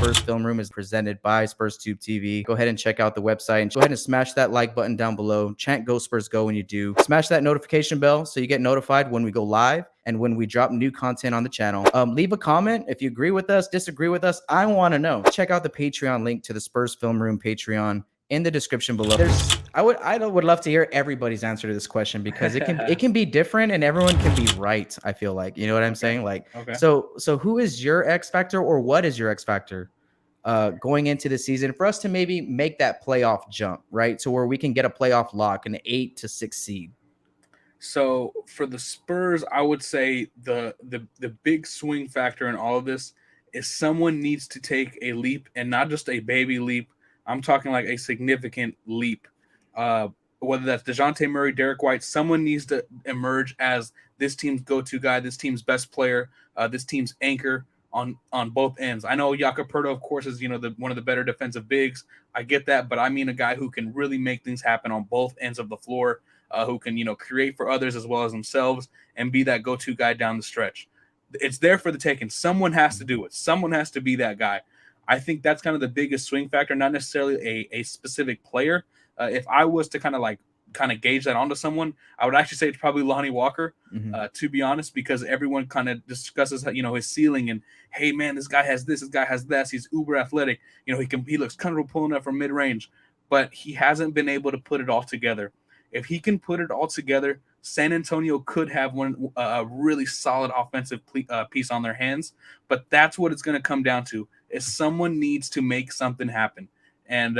Spurs Film Room is presented by SpursTube TV. Go ahead and check out the website and go ahead and smash that like button down below. Chant Go Spurs Go when you do. Smash that notification bell so you get notified when we go live and when we drop new content on the channel. Leave a comment if you agree with us, disagree with us. I want to know. Check out the Patreon link to the Spurs Film Room Patreon in the description below. I would love to hear everybody's answer to this question because it can be different and everyone can be right. I feel like, you know what I'm saying? Like, so who is your X factor, or what is your X factor going into the season for us to maybe make that playoff jump, right? So where we can get a playoff lock, an 8 to 6 seed. So for the Spurs, I would say the big swing factor in all of this is someone needs to take a leap, and not just a baby leap. I'm talking like a significant leap. Whether that's DeJounte Murray, Derrick White, someone needs to emerge as this team's go-to guy, this team's best player, this team's anchor on both ends. I know Jakob Poeltl, of course, is one of the better defensive bigs. I get that, but I mean a guy who can really make things happen on both ends of the floor, who can create for others as well as themselves and be that go-to guy down the stretch. It's there for the taking. Someone has to do it. Someone has to be that guy. I think that's kind of the biggest swing factor, not necessarily a specific player. If I was to kind of gauge that onto someone, I would actually say it's probably Lonnie Walker, to be honest, because everyone kind of discusses his ceiling and, hey man, this guy has this guy has that, he's uber athletic, he looks comfortable pulling up from mid range, but he hasn't been able to put it all together. If he can put it all together, San Antonio could have a really solid offensive piece on their hands. But that's what it's going to come down to: is someone needs to make something happen, and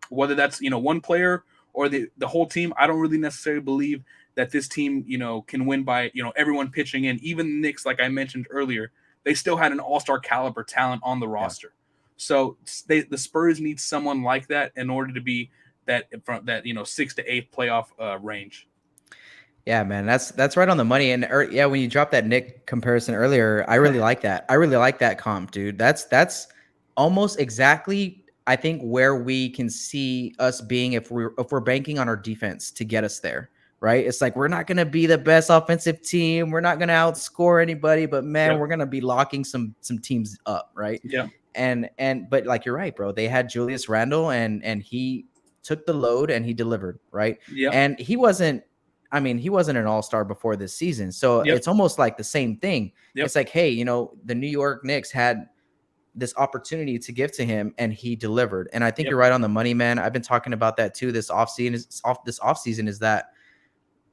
whether that's one player or the whole team, I don't really necessarily believe that this team can win by everyone pitching in. Even the Knicks, like I mentioned earlier, they still had an all-star caliber talent on the roster. Yeah. So the Spurs need someone like that in order to be that 6 to 8 playoff range. Yeah, man, that's right on the money. And when you dropped that Nick comparison earlier, I really like that. I really like that comp, dude. That's almost exactly, I think, where we can see us being if we're banking on our defense to get us there, right? It's like we're not gonna be the best offensive team, we're not gonna outscore anybody, but man, we're gonna be locking some teams up, right? Yeah. But like you're right, bro. They had Julius Randle and he took the load and he delivered, right? Yeah. And he wasn't an all-star before this season. So it's almost like the same thing. It's like, hey, the New York Knicks had this opportunity to give to him and he delivered. And I think you're right on the money, man. I've been talking about that too this offseason is that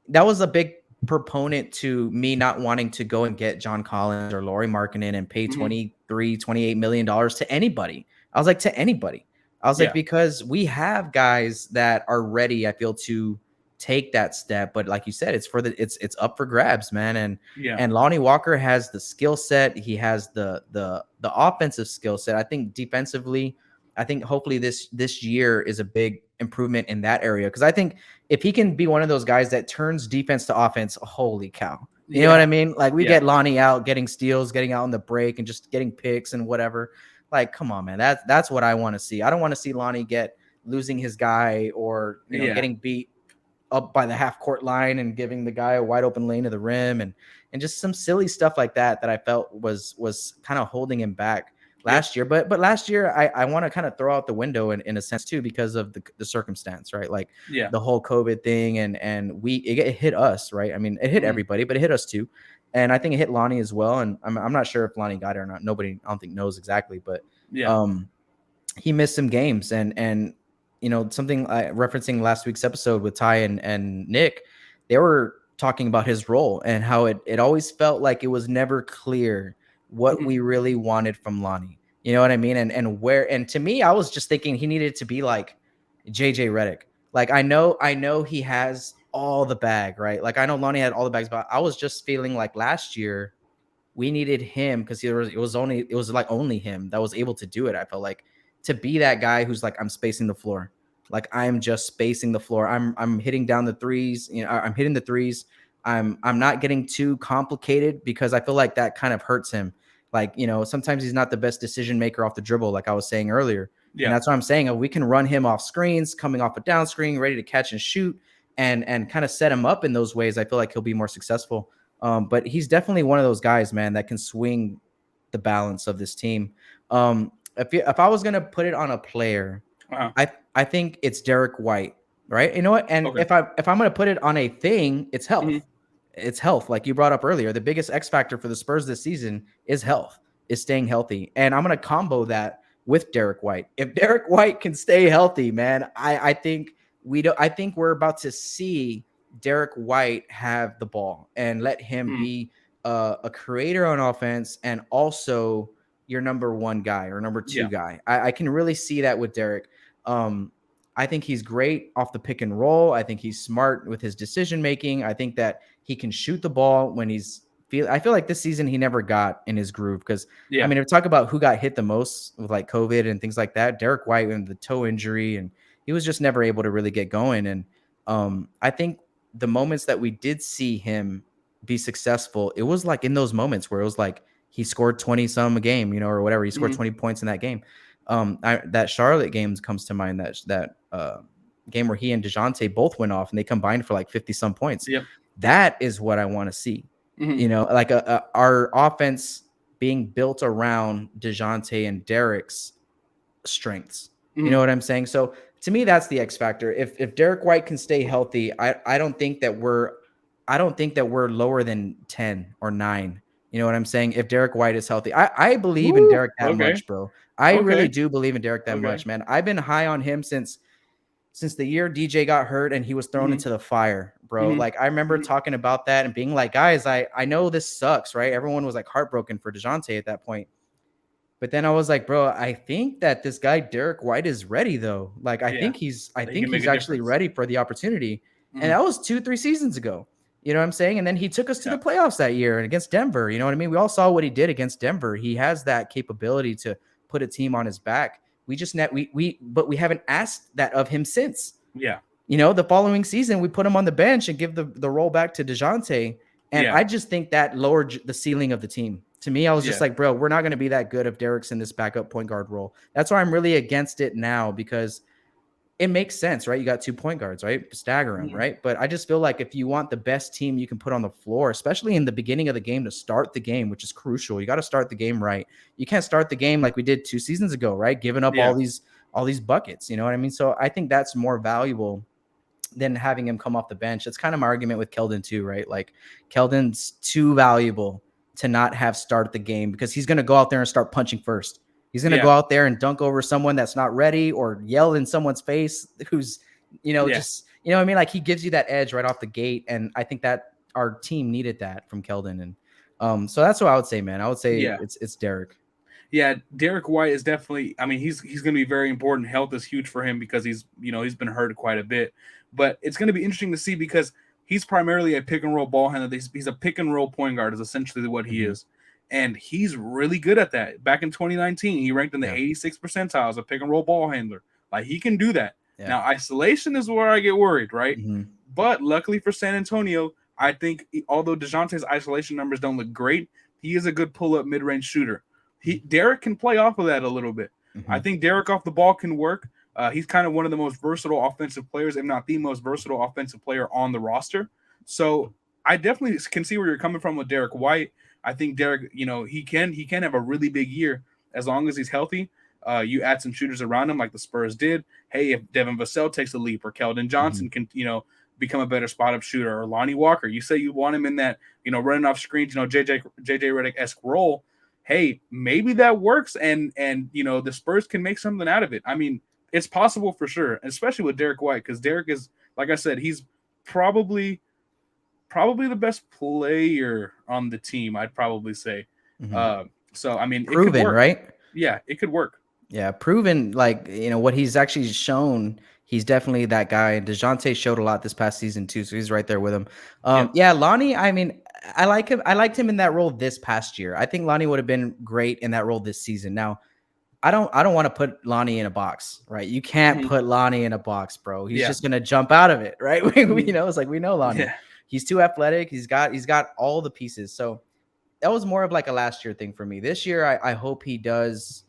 was a big proponent to me not wanting to go and get John Collins or Lauri Markkanen and pay $28 million to anybody. I was like, to anybody. I was like, because we have guys that are ready, I feel, to take that step. But like you said, it's up for grabs, man. And Lonnie Walker has the skill set. He has the offensive skill set. I think defensively, hopefully this year is a big improvement in that area. Because I think if he can be one of those guys that turns defense to offense, holy cow. You know what I mean? Like we get Lonnie out, getting steals, getting out on the break, and just getting picks and whatever. Like, come on, man. That's what I want to see. I don't want to see Lonnie losing his guy or getting beat up by the half court line and giving the guy a wide open lane to the rim and just some silly stuff like that I felt was kind of holding him back last year. But last year I want to kind of throw out the window in a sense too, because of the circumstance, right? Like the whole COVID thing and it hit us, right? I mean, it hit everybody, but it hit us too. And I think it hit Lonnie as well. And I'm not sure if Lonnie got it or not. Nobody, I don't think, knows exactly, but he missed some games and something referencing last week's episode with Ty and Nick, they were talking about his role and how it always felt like it was never clear what we really wanted from Lonnie. You know what I mean? And to me, I was just thinking he needed to be like JJ Redick. Like I know he has all the bag, right? Like I know Lonnie had all the bags, but I was just feeling like last year we needed him because it was only him that was able to do it. I felt like, to be that guy who's like, I'm spacing the floor. Like I'm just spacing the floor. I'm hitting down the threes. I'm hitting the threes. I'm not getting too complicated because I feel like that kind of hurts him. Like, sometimes he's not the best decision maker off the dribble, like I was saying earlier. And that's what I'm saying. We can run him off screens, coming off a down screen, ready to catch and shoot and kind of set him up in those ways. I feel like he'll be more successful. But he's definitely one of those guys, man, that can swing the balance of this team. if I was gonna put it on a player, I think it's Derrick White, right? You know what? And if I'm gonna put it on a thing, it's health. Mm-hmm. It's health, like you brought up earlier. The biggest X factor for the Spurs this season is health, is staying healthy, and I'm gonna combo that with Derrick White. If Derrick White can stay healthy, man, I think we don't. I think we're about to see Derrick White have the ball and let him be a creator on offense and also your number one guy or number two guy. I can really see that with Derrick. I think he's great off the pick and roll. I think he's smart with his decision making. I think that he can shoot the ball when I feel like this season he never got in his groove because I mean, if we talk about who got hit the most with like COVID and things like that, Derrick White and the toe injury, and he was just never able to really get going. And I think the moments that we did see him be successful, it was like in those moments where it was like he scored 20 some a game, you know, or whatever. He scored 20 points in that game. That Charlotte game comes to mind, that game where he and DeJounte both went off and they combined for like 50 some points. That is what I want to see. You know, like our offense being built around DeJounte and Derrick's strengths. You know what I'm saying? So to me, that's the X factor. If Derrick White can stay healthy, I don't think that we're lower than 10 or 9. You know what I'm saying? If Derrick White is healthy, I believe in Derrick that much, bro. I really do believe in Derrick that much, man. I've been high on him since the year DJ got hurt and he was thrown into the fire, bro. Like I remember talking about that and being like, guys, I know this sucks, right? Everyone was like heartbroken for DeJounte at that point. But then I was like, bro, I think that this guy Derrick White is ready though. Like I think he's actually ready for the opportunity. And that was 2-3 seasons ago. You know what I'm saying? And then he took us to the playoffs that year and against Denver. You know what I mean? We all saw what he did against Denver. He has that capability to put a team on his back. We just but we haven't asked that of him since. Yeah. You know, the following season we put him on the bench and give the role back to DeJounte. And I just think that lowered the ceiling of the team. To me, I was just like, bro, we're not going to be that good if Derrick's in this backup point guard role. That's why I'm really against it now, because it makes sense, right? You got 2 point guards, right? Stagger them, right? But I just feel like if you want the best team you can put on the floor, especially in the beginning of the game to start the game, which is crucial, you got to start the game right. You can't start the game like we did 2 seasons ago, right? Giving up all these buckets, you know what I mean? So I think that's more valuable than having him come off the bench. It's kind of my argument with Keldon too, right? Like Keldon's too valuable to not have start the game because he's going to go out there and start punching first. He's going to go out there and dunk over someone that's not ready or yell in someone's face who's, just, you know what I mean? Like he gives you that edge right off the gate. And I think that our team needed that from Keldon. And so that's what I would say, man. I would say it's Derrick. Yeah, Derrick White is definitely, I mean, he's going to be very important. Health is huge for him because he's been hurt quite a bit. But it's going to be interesting to see because he's primarily a pick and roll ball handler. He's a pick and roll point guard is essentially what he is. And he's really good at that. Back in 2019, he ranked in the 86th percentile as a pick and roll ball handler. Like he can do that. Yeah. Now, isolation is where I get worried, right? But luckily for San Antonio, I think although DeJounte's isolation numbers don't look great, he is a good pull-up mid-range shooter. Derrick can play off of that a little bit. I think Derrick off the ball can work. He's kind of one of the most versatile offensive players, if not the most versatile offensive player on the roster. So I definitely can see where you're coming from with Derrick White. I think Derrick, he can have a really big year as long as he's healthy. You add some shooters around him like the Spurs did. Hey, if Devin Vassell takes a leap or Keldon Johnson can, become a better spot-up shooter, or Lonnie Walker, you say you want him in that, running off screens, JJ Redick-esque role. Hey, maybe that works and the Spurs can make something out of it. I mean, it's possible for sure, especially with Derrick White, because Derrick is, like I said, he's probably the best player on the team, I'd probably say. So, I mean, proven, it could work. Right? Yeah, it could work. Yeah, proven, like, what he's actually shown, he's definitely that guy. DeJounte showed a lot this past season too, so he's right there with him. Yeah, Lonnie, I mean, I like him. I liked him in that role this past year. I think Lonnie would have been great in that role this season. Now, I don't want to put Lonnie in a box, right? You can't put Lonnie in a box, bro. He's just gonna jump out of it, right? It's like we know Lonnie. Yeah. He's too athletic. He's got all the pieces. So that was more of like a last year thing for me. This year, I hope he does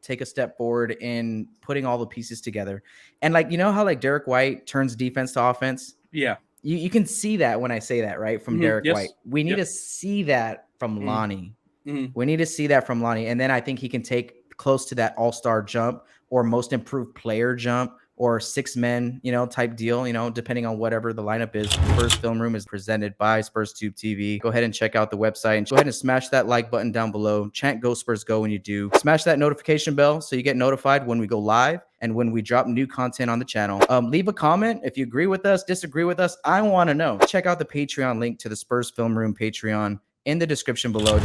take a step forward in putting all the pieces together. And like, how like Derrick White turns defense to offense? Yeah. You can see that when I say that, right? From Derrick White. We need to see that from Lonnie. We need to see that from Lonnie. And then I think he can take close to that all-star jump or most improved player jump or 6 men, type deal, depending on whatever the lineup is. Spurs Film Room is presented by SpursTube TV. Go ahead and check out the website and go ahead and smash that like button down below. Chant Go Spurs Go when you do. Smash that notification bell so you get notified when we go live and when we drop new content on the channel. Leave a comment if you agree with us, disagree with us. I want to know. Check out the Patreon link to the Spurs Film Room Patreon in the description below.